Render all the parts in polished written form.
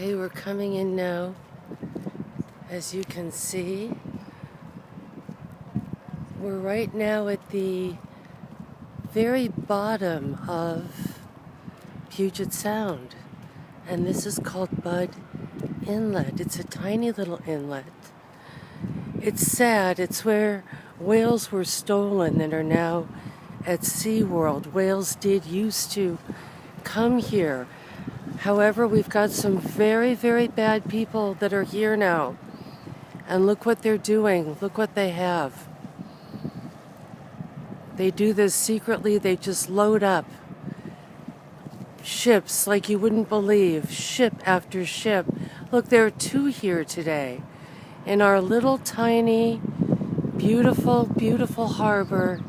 Okay, we're coming in now. As you can see, we're right now at the very bottom of Puget Sound, and this is called Budd Inlet. It's a tiny little inlet. It's sad. It's where whales were stolen and are now at SeaWorld. Whales did used to come here. However, we've got some very, very bad people that are here now. And look what they're doing. Look what they have. They do this secretly. They just load up ships like you wouldn't believe. Ship after ship. Look, there are two here today. In our little tiny, beautiful, beautiful harbor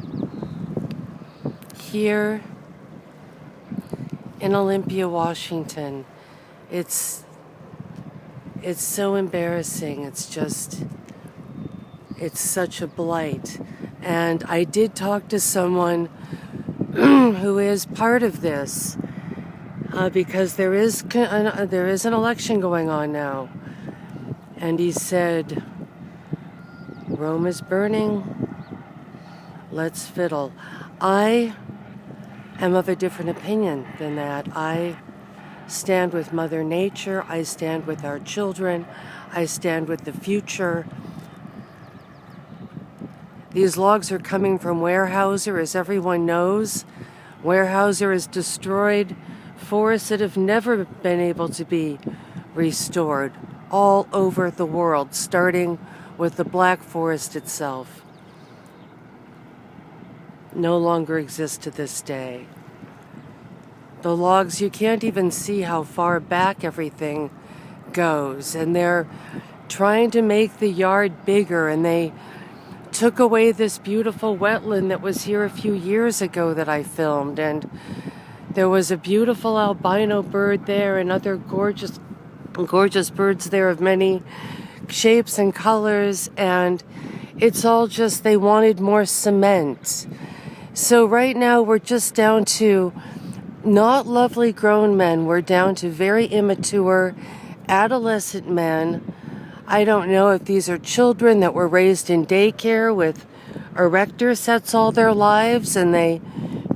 here in Olympia, Washington. It's so embarrassing. It's such a blight. And I did talk to someone who is part of this because there is an election going on now. And he said, Rome is burning. Let's fiddle. I am of a different opinion than that. I stand with Mother Nature. I stand with our children. I stand with the future. These logs are coming from Weyerhaeuser, as everyone knows. Weyerhaeuser has destroyed forests that have never been able to be restored all over the world, starting with the Black Forest itself. No longer exists to this day. The logs, you can't even see how far back everything goes, and they're trying to make the yard bigger, and they took away this beautiful wetland that was here a few years ago that I filmed, and there was a beautiful albino bird there and other gorgeous birds there of many shapes and colors, and it's all just they wanted more cement. So right now we're just down to not lovely grown men. We're down to very immature adolescent men. I don't know if these are children that were raised in daycare with erector sets all their lives and they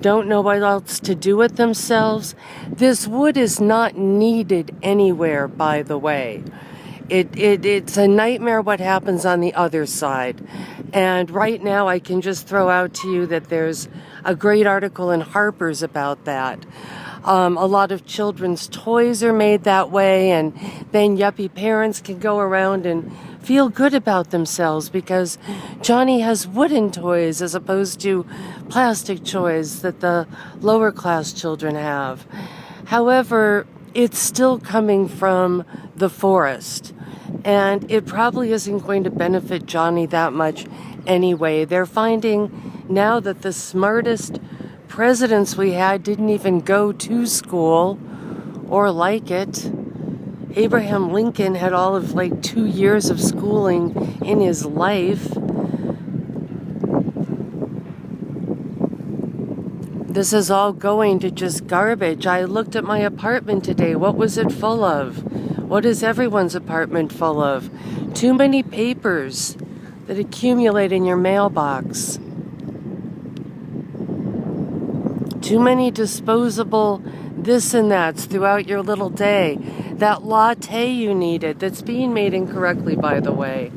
don't know what else to do with themselves. This wood is not needed anywhere, by the way. It's a nightmare what happens on the other side. And right now I can just throw out to you that there's a great article in Harper's about that. A lot of children's toys are made that way, and then yuppie parents can go around and feel good about themselves because Johnny has wooden toys as opposed to plastic toys that the lower class children have. However, it's still coming from the forest, and it probably isn't going to benefit Johnny that much anyway. They're finding now that the smartest presidents we had didn't even go to school or like it. Abraham Lincoln had all of 2 years of schooling in his life. This is all going to just garbage. I looked at my apartment today. What was it full of? What is everyone's apartment full of? Too many papers that accumulate in your mailbox. Too many disposable this and that's throughout your little day. That latte you needed, that's being made incorrectly, by the way.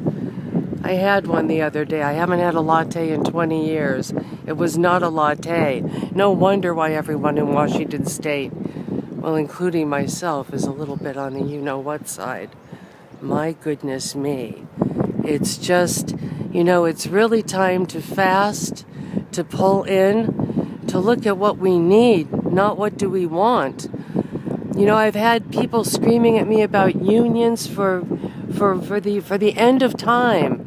I had one the other day. I haven't had a latte in 20 years. It was not a latte. No wonder why everyone in Washington State, well, including myself, is a little bit on the you-know-what side. My goodness me. It's just, it's really time to fast, to pull in, to look at what we need, not what do we want. I've had people screaming at me about unions for the end of time.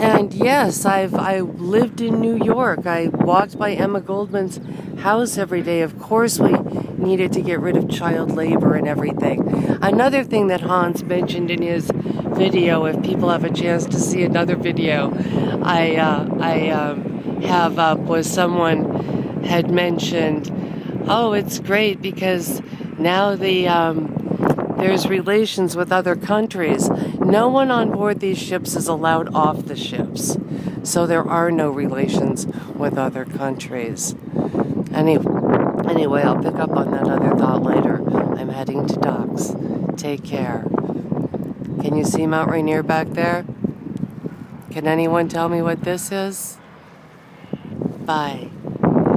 And yes, I lived in New York. I walked by Emma Goldman's house every day. Of course we needed to get rid of child labor and everything. Another thing that Hans mentioned in his video, if people have a chance to see another video I have up, was someone had mentioned, oh, it's great because now the there's relations with other countries. No one on board these ships is allowed off the ships. So there are no relations with other countries. Anyway, I'll pick up on that other thought later. I'm heading to docks. Take care. Can you see Mount Rainier back there? Can anyone tell me what this is? Bye.